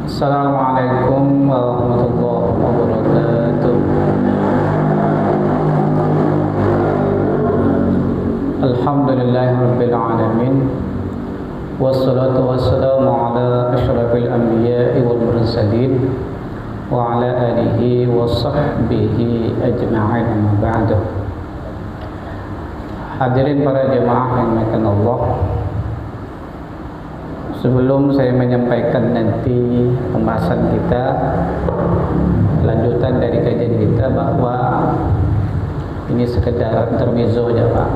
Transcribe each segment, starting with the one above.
Assalamualaikum warahmatullahi wabarakatuh. Alhamdulillahirabbil alamin. Wassalatu wassalamu ala asyrafil anbiya'i wal mursalin wa ala alihi wa sahbihi ajma'in, amma ba'du. Hadirin para jemaah yang dimuliakan Allah, sebelum saya menyampaikan nanti pembahasan kita, lanjutan dari kajian kita, bahwa ini sekedar intermezzo aja Pak.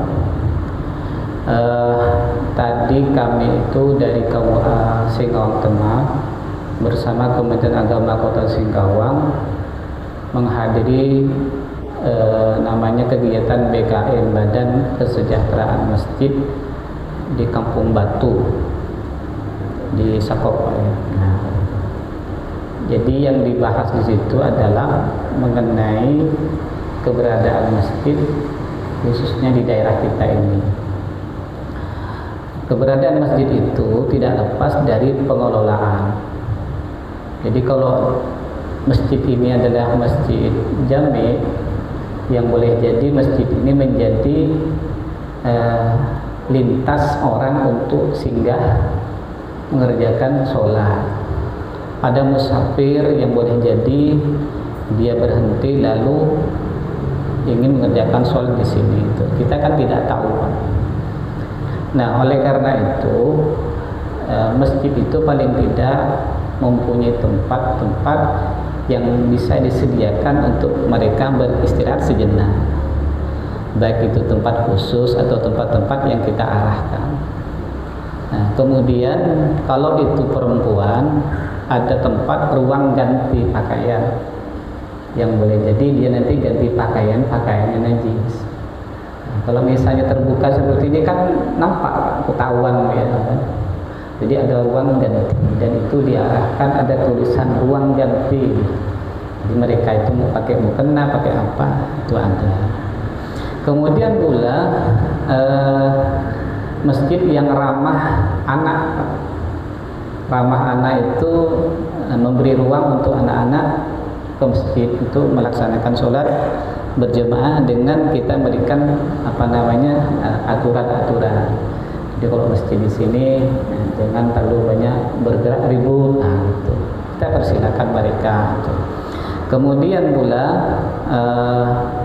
Tadi kami itu dari KUA Singkawang Tengah bersama Kementerian Agama Kota Singkawang menghadiri namanya kegiatan BKM, Badan Kesejahteraan Masjid, di Kampung Batu di Sakop. Nah, jadi yang dibahas di situ adalah mengenai keberadaan masjid khususnya di daerah kita ini. Keberadaan masjid itu tidak lepas dari pengelolaan. Jadi kalau masjid ini adalah masjid jami, yang boleh jadi masjid ini menjadi lintas orang untuk singgah mengerjakan sholat. Ada musafir yang boleh jadi dia berhenti lalu ingin mengerjakan sholat di sini. Kita kan tidak tahu Pak. Nah, oleh karena itu masjid itu paling tidak mempunyai tempat-tempat yang bisa disediakan untuk mereka beristirahat sejenak, baik itu tempat khusus atau tempat-tempat yang kita arahkan. Nah, kemudian kalau itu perempuan, ada tempat ruang ganti pakaian yang boleh jadi dia nanti ganti pakaiannya najis. Nah, kalau misalnya terbuka seperti ini kan nampak ketahuan ya kan? Jadi ada ruang ganti dan itu diarahkan ada tulisan ruang ganti. Jadi mereka itu mau pakai mukena, pakai apa itu ada. Kemudian pula masjid yang ramah anak. Ramah anak itu memberi ruang untuk anak-anak ke masjid untuk melaksanakan sholat berjemaah dengan kita berikan aturan-aturan. Jadi kalau masjid di sini jangan terlalu banyak bergerak ribut, gitu. Kita persilakan mereka. Gitu. Kemudian pula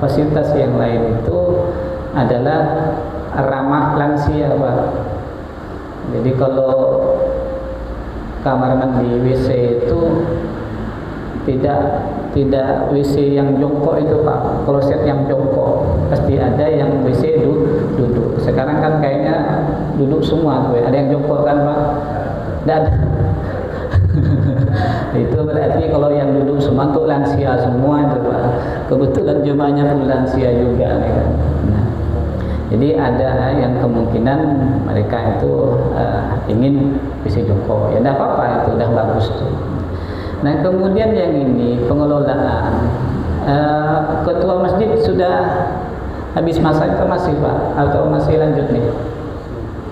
fasilitas yang lain itu adalah ramah lansia Pak. Jadi kalau kamar mandi WC itu tidak WC yang jongkok itu Pak, kloset yang jongkok, pasti ada yang WC duduk. Sekarang kan kayaknya duduk semua tuh, ada yang jongkok kan Pak? Dan itu berarti kalau yang duduk semua untuk lansia semua itu Pak. Kebetulan jemaahnya pun lansia juga nih kan. Nah, jadi ada yang kemungkinan mereka itu ingin WC jongkok, ya tidak apa-apa, itu udah bagus tuh. Nah, kemudian yang ini pengelolaan, ketua masjid sudah habis masa itu masih Pak atau masih lanjut nih?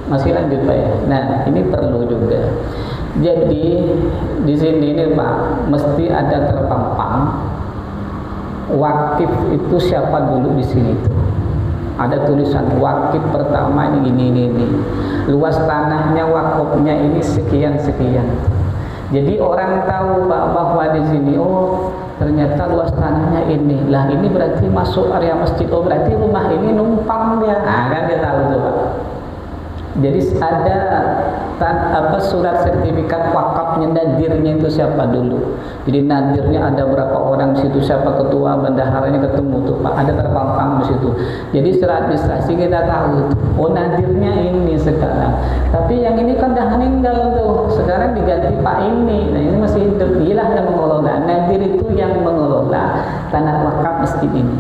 Masih lanjut Pak ya. Nah, ini perlu juga. Jadi di sini nih Pak, mesti ada terpampang wakif itu siapa dulu di sini itu. Ada tulisan wakif pertama ini. Luas tanahnya wakafnya ini sekian. Jadi orang tahu Pak bahwa di sini ternyata luas tanahnya ini. Lah ini berarti masuk area masjid. Berarti rumah ini numpang dia. Nah, kan dia tahu tuh Pak. Jadi ada surat sertifikat wakafnya, nadirnya itu siapa dulu. Jadi nadirnya ada berapa orang di situ, siapa ketua bendaharanya ketemu tuh Pak, ada terpampang di situ. Jadi secara administrasi kita tahu, nadirnya ini sekarang. Tapi yang ini kan dah meninggal tuh, sekarang diganti Pak ini. Nah ini masih hidup, dialah yang mengelola. Nadir itu yang mengelola tanah wakaf masjid ini.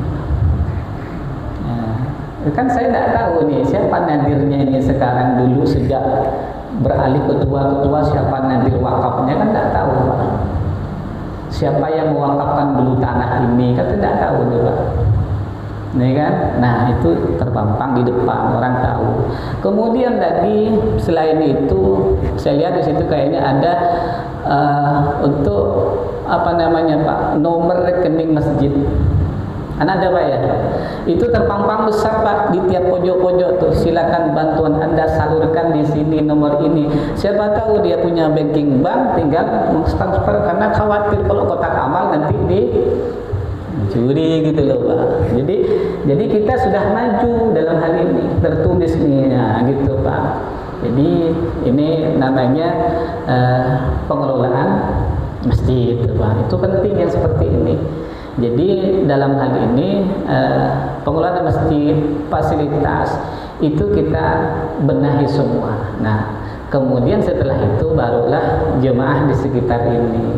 Kan saya tidak tahu nih siapa nadirnya ini sekarang, dulu sejak beralih ketua siapa nadir wakafnya kan tidak tahu Pak. Siapa yang mewakafkan dulu tanah ini kan tidak tahu nih Pak. nih kan? Nah itu terpampang di depan, orang tahu. Kemudian lagi selain itu, saya lihat di situ kayaknya ada untuk apa namanya Pak, nomor rekening masjid. Ada Pak ya? Itu terpampang besar Pak di tiap pojok-pojok tuh. Silakan bantuan Anda salurkan di sini nomor ini. Siapa tahu dia punya banking bank, tinggal transfer, karena khawatir kalau kotak amal nanti dicuri gitu loh Pak. Jadi kita sudah maju dalam hal ini, tertulis nih, nah, gitu Pak. Jadi ini namanya pengelolaan masjid Pak. Itu penting yang seperti ini. Jadi dalam hal ini pengelolaan masjid, fasilitas itu kita benahi semua. Nah, kemudian setelah itu barulah jemaah di sekitar ini.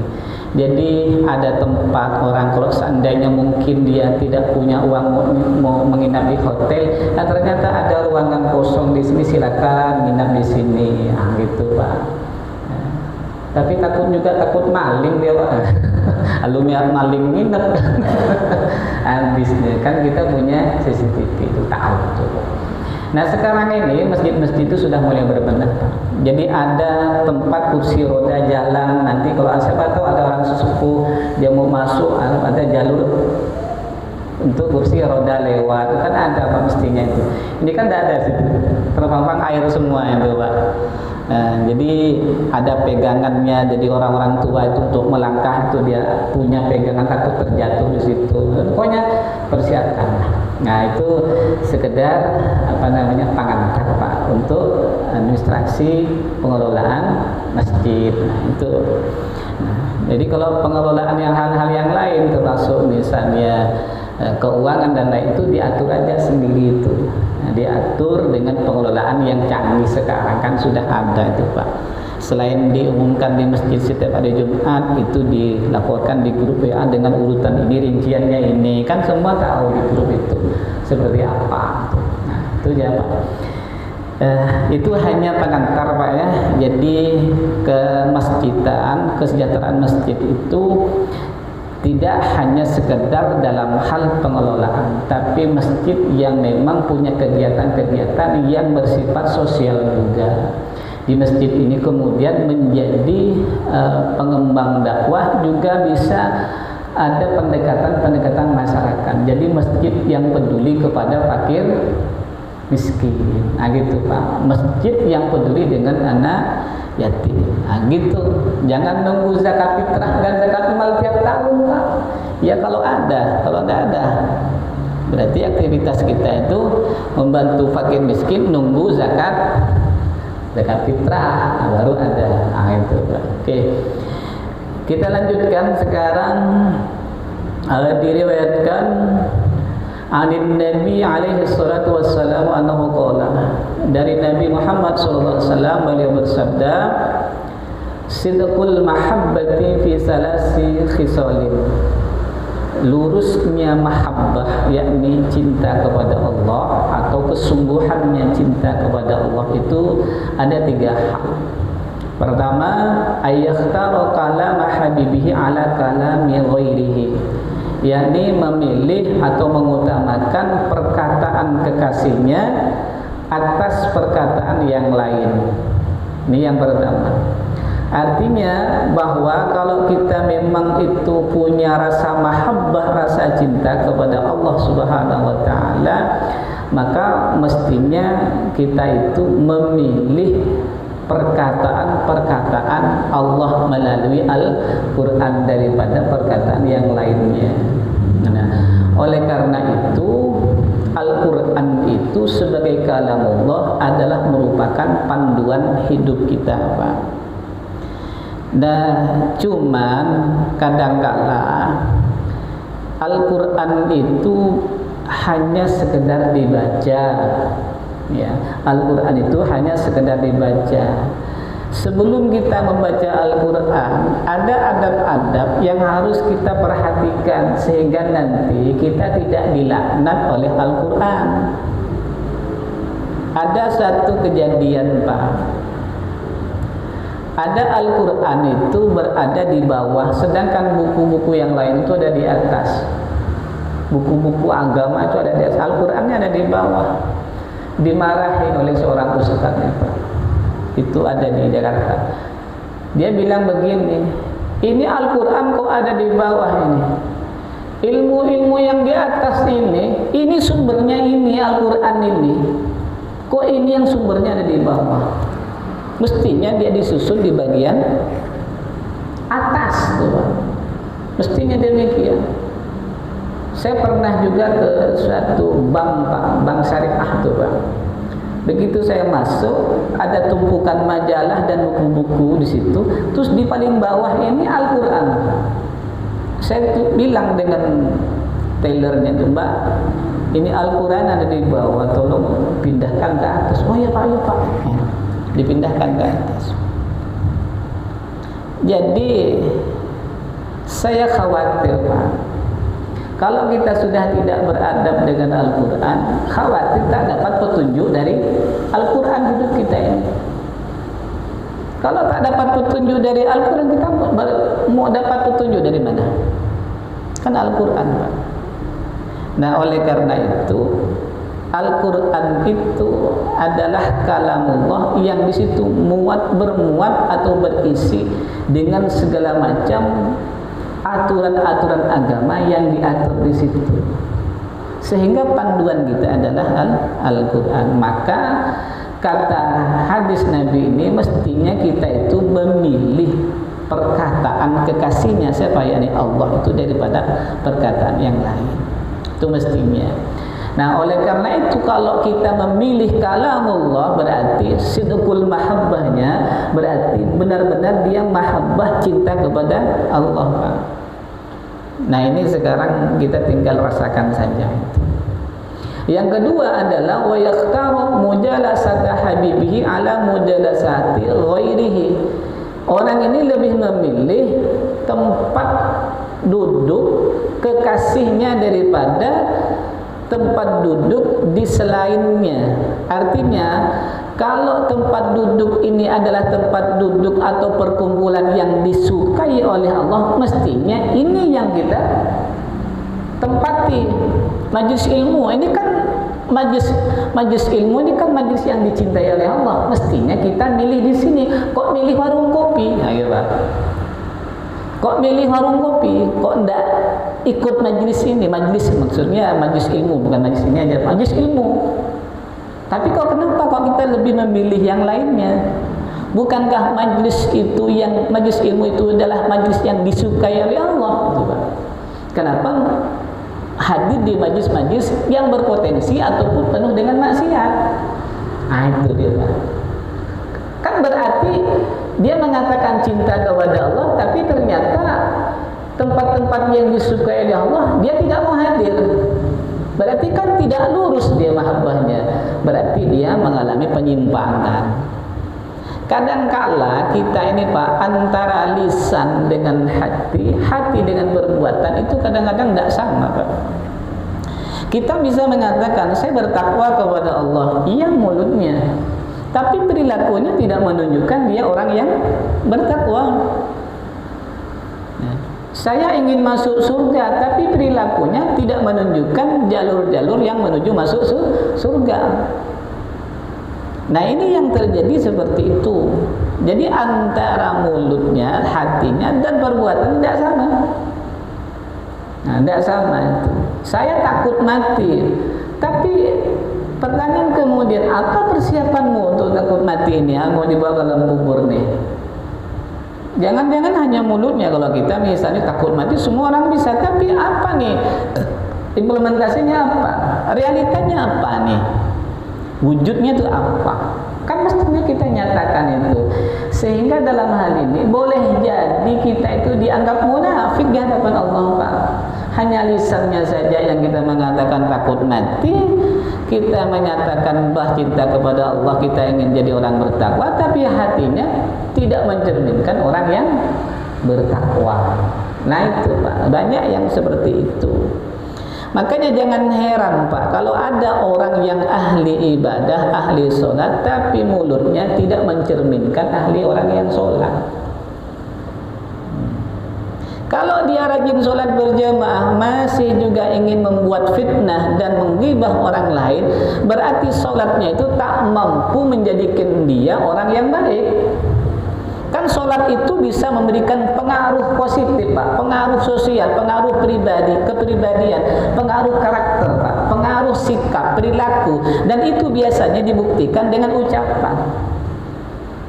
Jadi ada tempat orang kalau seandainya mungkin dia tidak punya uang mau menginap di hotel, nah ternyata ada ruangan kosong di sini, silakan nginap di sini, nah, gitu Pak. Tapi takut maling dia Pak. Alumni maling nginep. Habisnya kan kita punya CCTV itu tahu tuh. Nah sekarang ini masjid-masjid itu sudah mulai berbenah Pak. Jadi ada tempat kursi roda jalan, nanti kalau siapa tahu ada orang sesepuh dia mau masuk, ada jalur untuk kursi roda lewat, kan ada Pak mestinya itu. Ini kan tidak ada sih, terpampang air semua itu Pak. Nah, jadi ada pegangannya, jadi orang-orang tua itu untuk melangkah itu dia punya pegangan, takut terjatuh di situ. Pokoknya persiapkan. Nah itu sekedar apa namanya pengantar Pak untuk administrasi pengelolaan masjid. Nah, itu. Nah, jadi kalau pengelolaan yang hal-hal yang lain termasuk misalnya keuangan dan lain itu diatur aja sendiri itu. Nah, diatur dengan pengelolaan yang canggih sekarang kan sudah ada itu Pak. Selain diumumkan di masjid setiap hari Jumat, itu dilaporkan di grup WA dengan urutan ini, rinciannya ini, kan semua tahu di grup itu seperti apa. Nah itu ya Pak. Itu hanya pengantar Pak ya. Jadi kemasjidan, kesejahteraan masjid itu tidak hanya sekedar dalam hal pengelolaan, tapi masjid yang memang punya kegiatan-kegiatan yang bersifat sosial juga. Di masjid ini kemudian menjadi pengembang dakwah, juga bisa ada pendekatan-pendekatan masyarakat. Jadi masjid yang peduli kepada fakir miskin, nah gitu Pak. Masjid yang peduli dengan anak yatim, nah gitu. Jangan nunggu zakat fitrah dan zakat mal tiap tahun Pak. Ya kalau ada, kalau tidak ada, berarti aktivitas kita itu membantu fakir miskin, nunggu zakat fitrah, nah, baru ada. Nah itu Pak. Oke, kita lanjutkan sekarang. Diriwayatkan Anin Nabi alaihi salatu wassalam annahu qala, dari Nabi Muhammad sallallahu alaihi wasallam beliau bersabda, sidqul mahabbati fi salasi khisalin, lurusnya mahabbah yakni cinta kepada Allah atau kesungguhannya cinta kepada Allah itu ada 3 hal. Pertama, ayyakhtaru kalama habibihi ala kalami ghairihi, yakni memilih atau mengutamakan perkataan kekasihnya atas perkataan yang lain. Ini yang pertama. Artinya bahwa kalau kita memang itu punya rasa mahabbah, rasa cinta kepada Allah Subhanahu wa taala, maka mestinya kita itu memilih perkataan-perkataan Allah melalui Al-Quran daripada perkataan yang lainnya. Nah, oleh karena itu Al-Quran itu sebagai kalamullah adalah merupakan panduan hidup kita Pak. Nah, cuman kadangkala Al-Quran itu hanya sekedar dibaca. Ya, Al-Quran itu hanya sekedar dibaca. Sebelum kita membaca Al-Quran, ada adab-adab yang harus kita perhatikan sehingga nanti kita tidak dilaknat oleh Al-Quran. Ada satu kejadian Pak, ada Al-Quran itu berada di bawah, sedangkan buku-buku yang lain itu ada di atas. buku-buku agama itu ada di atas, Al-Qur'annya ada di bawah. Dimarahin oleh seorang ustaznya, Pak. Itu ada di Jakarta. Dia bilang begini, ini Al-Qur'an kok ada di bawah ini? Ilmu-ilmu yang di atas ini sumbernya ini Al-Qur'an ini. Kok ini yang sumbernya ada di bawah? Mestinya dia disusun di bagian atas tuh, Pak. Mestinya demikian. Saya pernah juga ke suatu bank, Pak, bank syariah tuh, Pak. Begitu saya masuk, ada tumpukan majalah dan buku-buku di situ. Terus di paling bawah ini Al-Qur'an. Saya bilang dengan tellernya tuh, Mbak, ini Al-Qur'an ada di bawah, tolong pindahkan ke atas. Oh ya Pak, ya Pak. Ya, dipindahkan ke atas. Jadi saya khawatir, Pak, kalau kita sudah tidak beradab dengan Al-Qur'an, khawatir tak dapat petunjuk dari Al-Qur'an hidup kita ini. Kalau tak dapat petunjuk dari Al-Qur'an, kita mau dapat petunjuk dari mana? Kan Al-Qur'an, Pak. Nah, oleh karena itu Al-Qur'an itu adalah kalamullah yang di situ bermuat atau berisi dengan segala macam aturan-aturan agama yang diatur di situ. Sehingga panduan kita adalah Al-Qur'an. Maka kata hadis Nabi ini, mestinya kita itu memilih perkataan kekasihnya siapa, yakni Allah itu, daripada perkataan yang lain. Itu mestinya. Nah, oleh karena itu kalau kita memilih kalamullah, berarti sidqul mahabbahnya, berarti benar-benar dia mahabbah, cinta kepada Allah, Pak. Nah, ini sekarang kita tinggal rasakan saja. Yang kedua adalah wa yakhtaru mujalasata habibihi ala mujalasati ghairihi. Orang ini lebih memilih tempat duduk kekasihnya daripada tempat duduk di selainnya. Artinya, kalau tempat duduk ini adalah tempat duduk atau perkumpulan yang disukai oleh Allah, mestinya ini yang kita tempati. Majlis ilmu ini kan majlis ilmu ini kan majlis yang dicintai oleh Allah. Mestinya kita milih di sini. Kok milih warung kopi? Nah, ya, Pak. Kok milih warung kopi? Kok enggak ikut majlis ini? Majlis maksudnya majlis ilmu, bukan majlis ini aja, majlis ilmu. Tapi kok kenapa kok kita lebih memilih yang lainnya? Bukankah majlis ilmu itu adalah majlis yang disukai oleh Allah, gitu, Pak? Kenapa hadir di majlis-majlis yang berpotensi ataupun penuh dengan maksiat? Nah, itu dia, Pak. Kan berarti dia mengatakan cinta kepada Allah, tapi ternyata tempat-tempat yang disukai oleh Allah dia tidak mau hadir. Berarti kan tidak lurus dia mahabbahnya. Berarti dia mengalami penyimpangan. Kadangkala kita ini, Pak, antara lisan dengan hati dengan perbuatan itu kadang-kadang tidak sama, Pak. Kita bisa mengatakan saya bertakwa kepada Allah, iya mulutnya, tapi perilakunya tidak menunjukkan dia orang yang bertakwa. Saya ingin masuk surga, tapi perilakunya tidak menunjukkan jalur-jalur yang menuju masuk surga. Nah, ini yang terjadi seperti itu. Jadi antara mulutnya, hatinya dan perbuatan tidak sama. Nah, tidak sama itu. Saya takut mati, tapi pertanyaan kemudian, apa persiapanmu untuk takut mati ini? Mau dibawa ke dalam kubur nih. Jangan-jangan hanya mulutnya. Kalau kita misalnya takut mati, semua orang bisa. Tapi apa nih implementasinya, apa realitanya, apa nih wujudnya itu apa? Kan mestinya kita nyatakan itu. Sehingga dalam hal ini boleh jadi kita itu dianggap munafik di hadapan Allah, Pak. Hanya lisannya saja yang kita mengatakan takut mati, kita menyatakan bah cinta kepada Allah, kita ingin jadi orang bertakwa, tapi hatinya tidak mencerminkan orang yang bertakwa. Nah, itu, Pak, banyak yang seperti itu. Makanya jangan heran, Pak, kalau ada orang yang ahli ibadah, ahli sholat, tapi mulutnya tidak mencerminkan ahli orang yang sholat. Kalau dia rajin sholat berjamaah masih juga ingin membuat fitnah dan menggibah orang lain, berarti sholatnya itu tak mampu menjadikan dia orang yang baik. Kan sholat itu bisa memberikan pengaruh positif, Pak, pengaruh sosial, pengaruh pribadi, kepribadian, pengaruh karakter, Pak, pengaruh sikap, perilaku, dan itu biasanya dibuktikan dengan ucapan.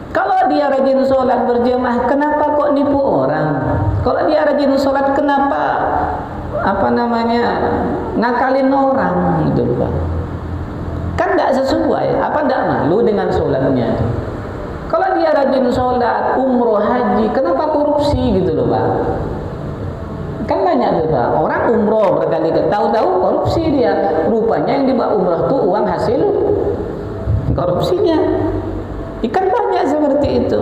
Kalau dia rajin sholat berjamaah, kenapa kok nipu orang? Kalau dia rajin sholat, kenapa ngakalin orang gitu, Pak? Kan tidak sesuai. Apa tidak malu dengan sholatnya? Kalau dia rajin sholat, umroh, haji, kenapa korupsi gitu loh, Pak? Kan banyak tuh, Pak, orang umroh berkali-kali, tahu-tahu korupsi dia. Rupanya yang dibawa umroh itu uang hasil korupsinya. Ikan banyak seperti itu.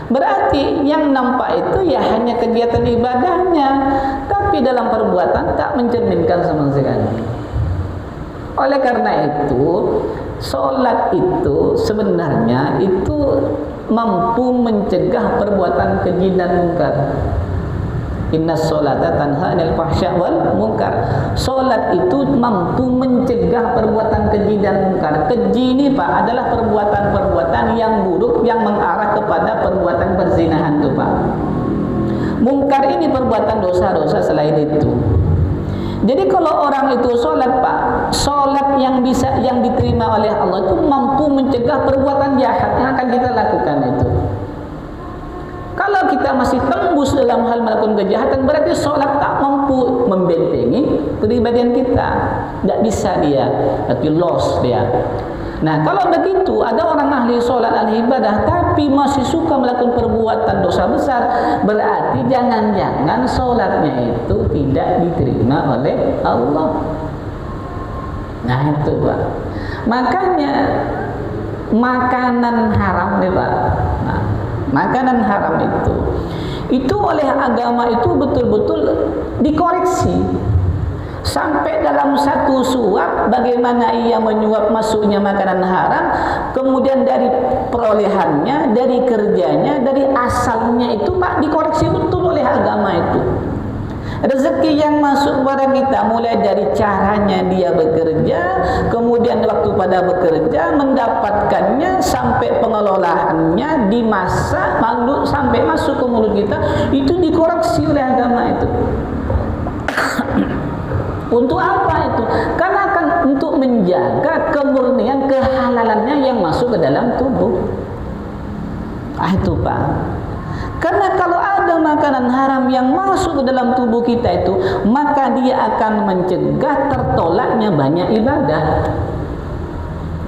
Berarti yang nampak itu ya hanya kegiatan ibadahnya, tapi dalam perbuatan tak mencerminkan sama sekali. Oleh karena itu, sholat itu sebenarnya itu mampu mencegah perbuatan keji dan munkar. Inna sholata tanha 'anil fahsya wal munkar. Salat itu mampu mencegah perbuatan keji dan munkar. Keji ini, Pak, adalah perbuatan-perbuatan yang buruk yang mengarah kepada perbuatan perzinahan tuh, Pak. Munkar ini perbuatan dosa-dosa selain itu. Jadi kalau orang itu sholat, Pak, sholat yang diterima oleh Allah itu mampu mencegah perbuatan jahat yang akan kita lakukan itu. Kalau kita masih tembus dalam hal melakukan kejahatan, berarti sholat tak mampu membentengi kepribadian kita. Tidak bisa dia, berarti loss dia. Nah, kalau begitu, ada orang ahli sholat, ahli ibadah, tapi masih suka melakukan perbuatan dosa besar, berarti jangan-jangan sholatnya itu tidak diterima oleh Allah. Nah itu, Pak. Makanya makanan haram nih, Pak. Nah, makanan haram itu oleh agama itu betul-betul dikoreksi. Sampai dalam satu suap bagaimana ia menyuap masuknya makanan haram, kemudian dari perolehannya, dari kerjanya, dari asalnya itu, Pak, dikoreksi betul oleh agama itu. Rezeki yang masuk kepada kita mulai dari caranya dia bekerja, kemudian waktu pada bekerja, mendapatkannya, sampai pengelolaannya, dimasak, lalu sampai masuk ke mulut kita, itu dikoreksi oleh agama itu. Untuk apa itu? Karena akan untuk menjaga kemurnian, kehalalannya yang masuk ke dalam tubuh. Itu, Pak. Karena kalau ada makanan haram yang masuk ke dalam tubuh kita itu, maka dia akan mencegah tertolaknya banyak ibadah.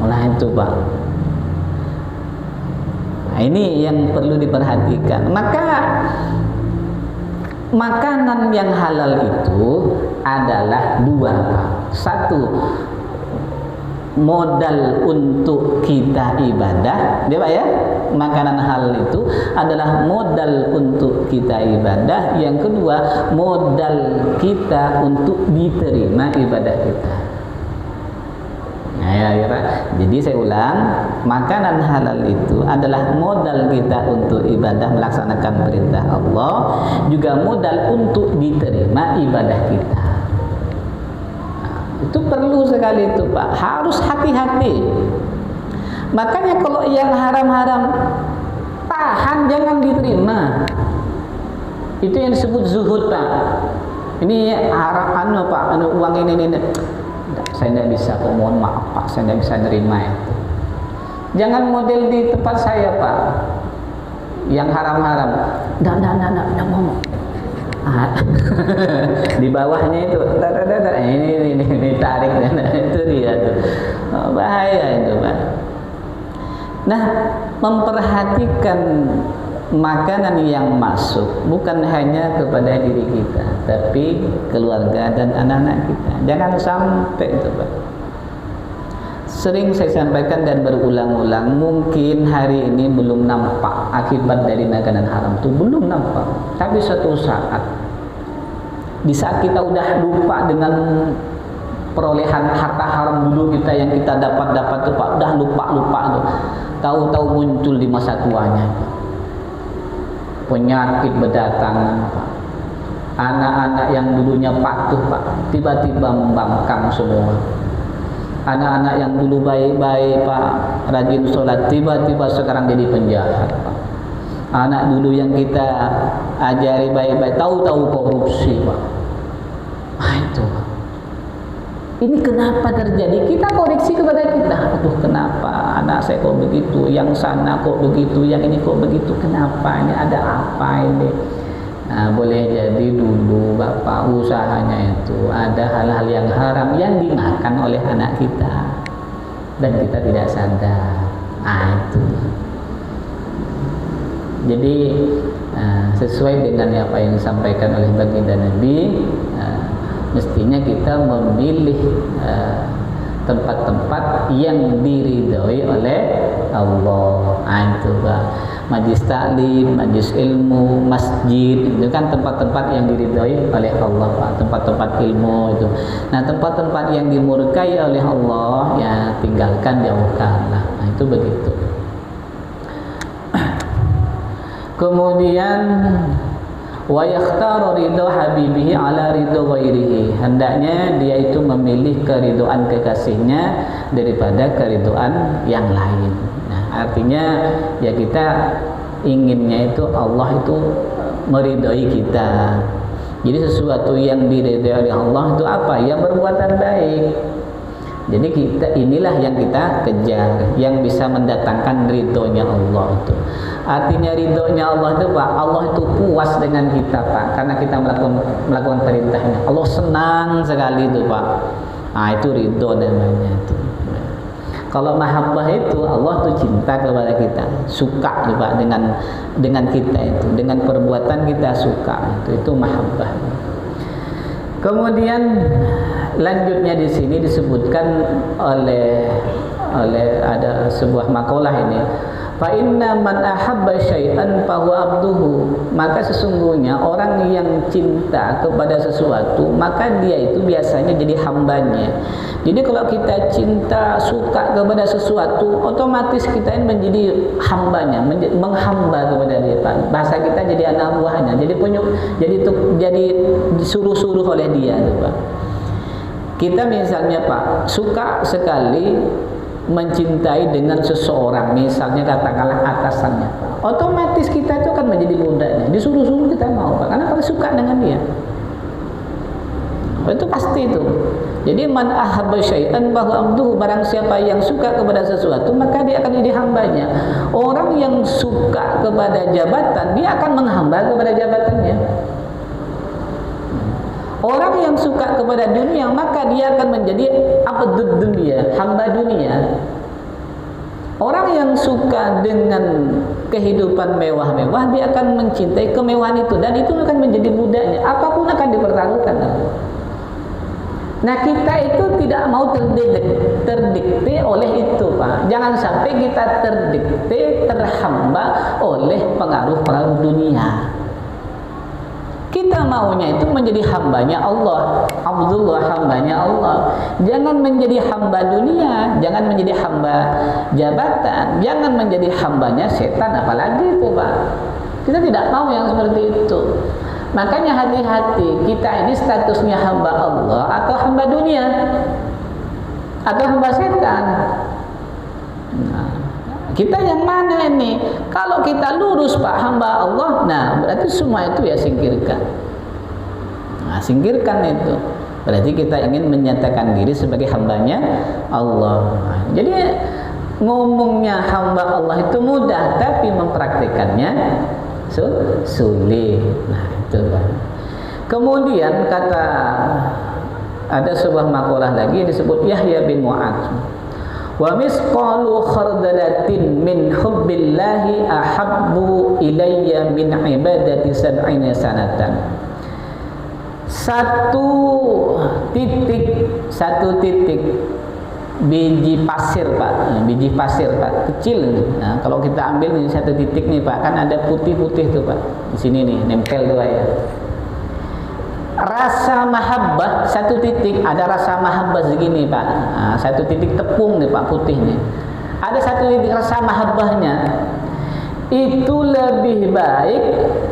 Nah itu, Pak. Nah, ini yang perlu diperhatikan. Maka makanan yang halal itu adalah dua, Pak. Satu, modal untuk kita ibadah, dia, Pak, ya. Makanan halal itu adalah modal untuk kita ibadah. Yang kedua, modal kita untuk diterima ibadah kita. Nah, ya. Jadi saya ulang, makanan halal itu adalah modal kita untuk ibadah, melaksanakan perintah Allah, juga modal untuk diterima ibadah kita. Itu perlu sekali itu, Pak. Harus hati-hati. Makanya kalau yang haram-haram tahan, jangan diterima. Itu yang disebut zuhud, Pak. Ini haram, Pak, uang ini. Saya tidak bisa, mohon maaf, Pak, saya tidak bisa nerima itu. Jangan model di tempat saya, Pak, yang haram-haram. Tidak ngomong. Di bawahnya itu ini tarik, itu dia tuh. Bahaya itu, Pak. Nah, memperhatikan makanan yang masuk bukan hanya kepada diri kita, tapi keluarga dan anak-anak kita. Jangan sampai itu, Pak. Sering saya sampaikan dan berulang-ulang, mungkin hari ini belum nampak akibat dari makanan haram itu, belum nampak. Tapi suatu saat, di saat kita udah lupa dengan perolehan harta haram dulu kita yang kita dapat tuh, Pak, udah lupa tuh. Tahu-tahu muncul di masa tuanya, Pak. Penyakit berdatangan, Pak. Anak-anak yang dulunya patuh Pak, tiba-tiba membangkang semua. Anak-anak yang dulu baik-baik Pak, rajin sholat, tiba-tiba sekarang jadi penjahat Pak. Anak dulu yang kita ajari baik-baik, tahu-tahu korupsi Pak. Itu Pak. Ini kenapa terjadi? Kita koreksi kepada kita. Aduh, kenapa anak saya kok begitu, yang sana kok begitu, yang ini kok begitu, kenapa? Ini ada apa ini? Nah, boleh jadi dulu Bapak usahanya itu ada hal-hal yang haram yang dimakan oleh anak kita dan kita tidak sadar. Itu. Jadi sesuai dengan apa yang disampaikan oleh baginda Nabi, mestinya kita memilih tempat-tempat yang diridhoi oleh Allah. Itu Pak. Majlis taklim, majlis ilmu, masjid, itu kan tempat-tempat yang diridhoi oleh Allah Pak. Tempat-tempat ilmu itu. Nah, tempat-tempat yang dimurkai oleh Allah ya tinggalkan, jauhkanlah. Nah, itu begitu. Kemudian wa yakhtaru ridha habibihi ala ridha ghairihi. Hendaknya dia itu memilih keridhaan kekasihnya daripada keridhaan yang lain. Nah, artinya ya kita inginnya itu Allah itu meridhai kita. Jadi sesuatu yang diridhai oleh Allah itu apa? Ya perbuatan baik. Jadi inilah yang kita kejar, yang bisa mendatangkan ridhonya Allah itu. Artinya ridhonya Allah itu Pak, Allah itu puas dengan kita Pak, karena kita melakukan perintahnya. Allah senang sekali itu Pak. Nah, itu ridho namanya itu. Kalau mahabbah itu Allah tuh cinta kepada kita, suka tuh Pak dengan kita itu, dengan perbuatan kita suka itu mahabbah. Kemudian lanjutnya di sini disebutkan oleh ada sebuah makalah ini, fa inna man ahabba syai'an fa huwa abduhu. Maka sesungguhnya orang yang cinta kepada sesuatu, maka dia itu biasanya jadi hambanya. Jadi kalau kita cinta, suka kepada sesuatu, otomatis kita ini menjadi hambanya, menghamba kepada dia Pak. Bahasa kita jadi anak buahnya, jadi disuruh-suruh oleh dia Pak. Kita misalnya Pak, suka sekali mencintai dengan seseorang, misalnya katakanlah atasannya Pak. Otomatis kita itu akan menjadi budaknya, disuruh-suruh kita mau Pak, karena kita suka dengan dia. Itu pasti itu. Jadi man ahabba syai'an fa huwa abduhu, barang siapa yang suka kepada sesuatu maka dia akan jadi hambanya. Orang yang suka kepada jabatan, dia akan menghamba kepada jabatannya. Orang yang suka kepada dunia, maka dia akan menjadi abdud dunia, hamba dunia. Orang yang suka dengan kehidupan mewah-mewah, dia akan mencintai kemewahan itu, dan itu akan menjadi budaknya. Apapun akan dipertaruhkan. Nah, kita itu tidak mau terdikte oleh itu Pak. Jangan sampai kita terdikte, terhamba oleh pengaruh-pengaruh dunia. Kita maunya itu menjadi hambanya Allah, Abdullah, hambanya Allah. Jangan menjadi hamba dunia, jangan menjadi hamba jabatan, jangan menjadi hambanya setan, apalagi itu Pak. Kita tidak mau yang seperti itu. Makanya hati-hati, kita ini statusnya hamba Allah atau hamba dunia atau hamba setan. Nah, kita yang mana ini? Kalau kita lurus Pak, hamba Allah, nah berarti semua itu ya singkirkan. Nah, singkirkan itu. Berarti kita ingin menyatakan diri sebagai hambanya Allah. Nah, jadi ngomongnya hamba Allah itu mudah, tapi mempraktikannya sulit. Nah, itu kan. Kemudian ada sebuah makalah lagi yang disebut Yahya bin Mu'adz. Wa misqalu khardalatin min hubbillahi ahabbu ilayya min ibadati sab'ina sanatan. Satu titik biji pasir Pak, biji pasir Pak, kecil. Nah, kalau kita ambil ini satu titik nih Pak, kan ada putih-putih tuh Pak, di sini nih nempel tuh ya. Rasa mahabbah satu titik, ada rasa mahabbah segini Pak. Nah, satu titik tepung nih Pak, putih nih. Ada satu titik rasa mahabbahnya. itu lebih baik,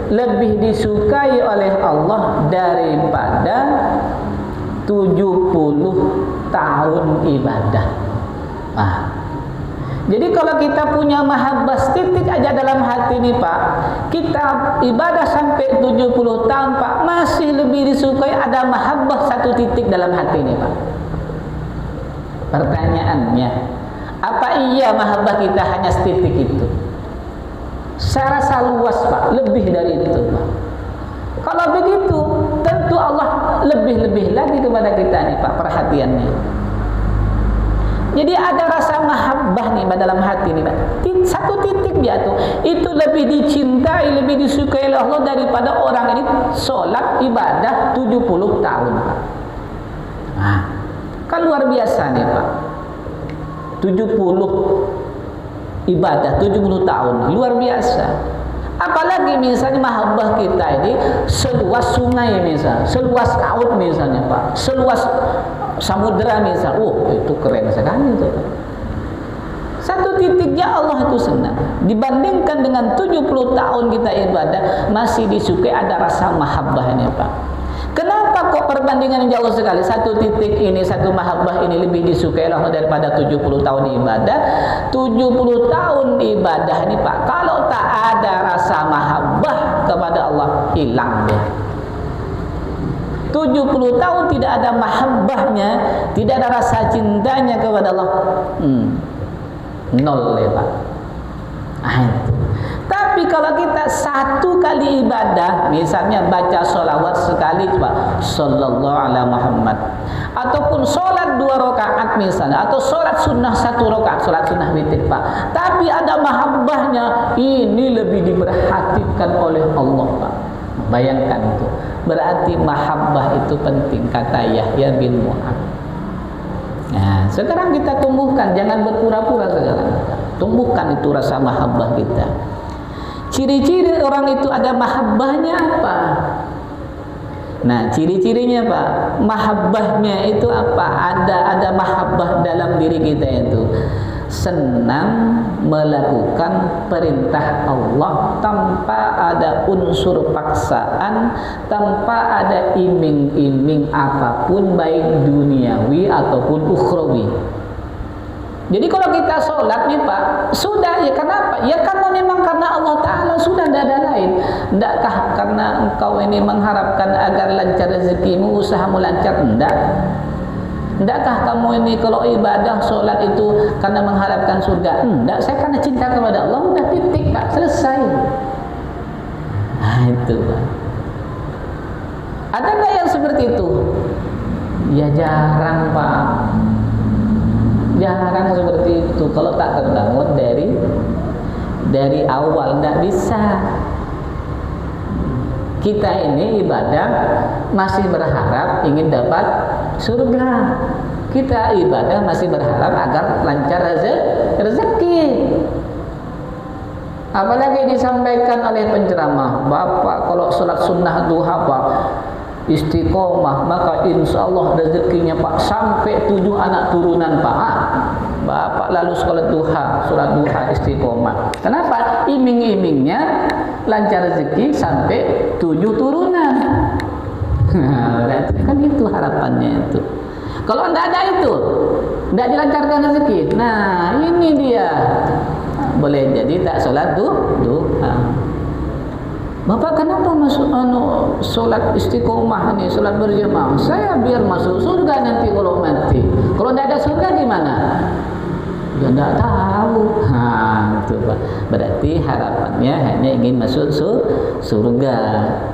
lebih disukai oleh Allah daripada 70 tahun ibadah. Jadi kalau kita punya mahabbah titik aja dalam hati nih Pak, kita ibadah sampai 70 tahun Pak, masih lebih disukai ada mahabbah 1 titik dalam hati nih Pak. Pertanyaannya, apa iya mahabbah kita hanya setitik itu? Saya rasa luas Pak, lebih dari itu Pak. Kalau begitu, tentu Allah lebih-lebih lagi kepada kita nih Pak perhatiannya. Jadi ada rasa mahabbah nih dalam hati nih Pak. 1 titik jatuh, itu lebih dicintai, lebih disukai oleh Allah daripada orang ini sholat ibadah 70 tahun Pak. Kan luar biasa nih Pak. 70 ibadah 70 tahun, luar biasa. Apalagi misalnya mahabbah kita ini seluas sungai misalnya, seluas laut misalnya Pak, seluas samudera misalnya, itu keren sekali itu. 1 titiknya Allah itu senang. Dibandingkan dengan 70 tahun kita ibadah, masih disukai ada rasa mahabbahnya Pak. Kenapa kok perbandingan jauh sekali? 1 titik ini, 1 mahabbah ini lebih disukai Allah daripada 70 tahun ibadah. 70 tahun ibadah ini Pak, kalau tak ada rasa mahabbah kepada Allah, hilang dia. 70 tahun tidak ada mahabbahnya, tidak ada rasa cintanya kepada Allah, nol ya Pak. Itu. Tapi kalau kita 1 kali ibadah, misalnya baca sholawat sekali Pak, sallallahu ala Muhammad, ataupun sholat 2 rakaat misalnya, atau sholat sunnah 1 rakaat, sholat sunnah witir Pak, tapi ada mahabbahnya, ini lebih diperhatikan oleh Allah Pak. Bayangkan itu, berarti mahabbah itu penting, kata Yahya bin Mu'ad. Nah, sekarang kita tumbuhkan, jangan berpura-pura sekarang. Tumbuhkan itu rasa mahabbah kita. Ciri-ciri orang itu ada mahabbahnya apa? Nah, ciri-cirinya Pak, mahabbahnya itu apa? Ada mahabbah dalam diri kita itu senang melakukan perintah Allah tanpa ada unsur paksaan, tanpa ada iming-iming apapun, baik duniawi ataupun ukhrawi. Jadi kalau kita sholat nih Pak, sudah ya kenapa? Ya karena memang karena Allah Ta'ala, sudah tidak ada lain. Tidakkah karena engkau ini mengharapkan agar lancar rezekimu, usahamu lancar? Tidak. Tidakkah kamu ini kalau ibadah sholat itu karena mengharapkan surga? Tidak, saya karena cinta kepada Allah. Udah titik Pak, selesai. Nah itu Pak. Ada nggak yang seperti itu? Ya jarang Pak. Jarang seperti itu. Kalau tak terbangun dari awal, tidak bisa. Kita ini ibadah masih berharap ingin dapat surga. Kita ibadah masih berharap agar lancar rezeki. Apalagi disampaikan oleh penceramah, Bapak kalau sholat sunnah duha Pak, istiqomah, maka insya Allah rezekinya Pak sampai 7 anak turunan Pak. Bapak lalu sholat duha istiqomah. Kenapa? Iming-imingnya lancar rezeki sampai 7 turunan. Berarti kan itu harapannya itu. Kalau tidak ada itu, tidak dilancarkan rezeki. Nah ini dia, boleh jadi tak sholat duha. Bapak kenapa masuk sholat istiqomah nih, sholat berjamaah? Saya biar masuk surga nanti kalau mati. Kalau tidak ada surga gimana? Ya tidak tahu. Itu Pak. Berarti harapannya hanya ingin masuk surga.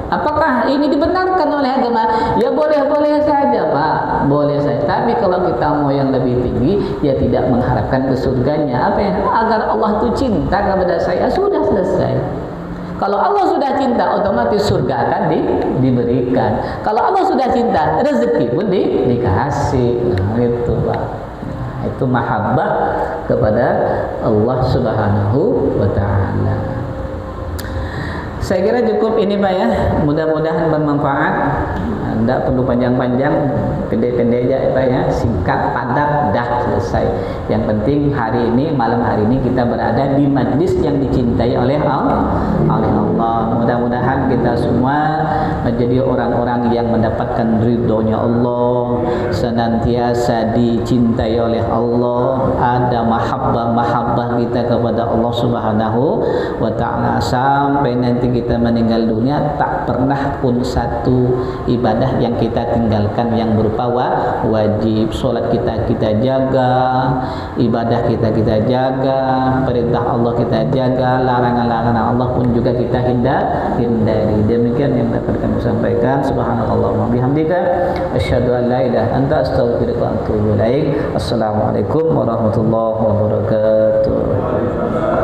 Apakah ini dibenarkan oleh agama? Ya boleh-boleh saja Pak, boleh saja. Tapi kalau kita mau yang lebih tinggi, ya tidak mengharapkan ke surganya. Apa yang agar Allah itu cinta kepada saya, sudah selesai. Kalau Allah sudah cinta, otomatis surga akan diberikan. Kalau Allah sudah cinta, rezeki pun dikasih. Nah, itu Pak. Nah, itu mahabbah kepada Allah Subhanahu wa Ta'ala. Saya kira cukup ini Pak ya. Mudah-mudahan bermanfaat. Tidak perlu panjang-panjang, pendek-pendek aja Pak ya, singkat, padat, dah selesai. Yang penting hari ini, malam hari ini kita berada di majlis yang dicintai oleh Allah. Mudah-mudahan kita semua menjadi orang-orang yang mendapatkan ridhonya Allah, senantiasa dicintai oleh Allah, ada mahabbah kita kepada Allah Subhanahu wa ta'ala, sampai nanti kita meninggal dunia tak pernah pun satu ibadah yang kita tinggalkan yang berupa wajib. Solat kita jaga, ibadah kita jaga, perintah Allah kita jaga, larangan-larangan Allah pun juga kita hindari. Demikian yang dapat kami sampaikan. Subhanallah wa bihamdika asyhadu an la ilaha anta astaghfiruka wa atubu ilaik. Assalamualaikum warahmatullahi wabarakatuh.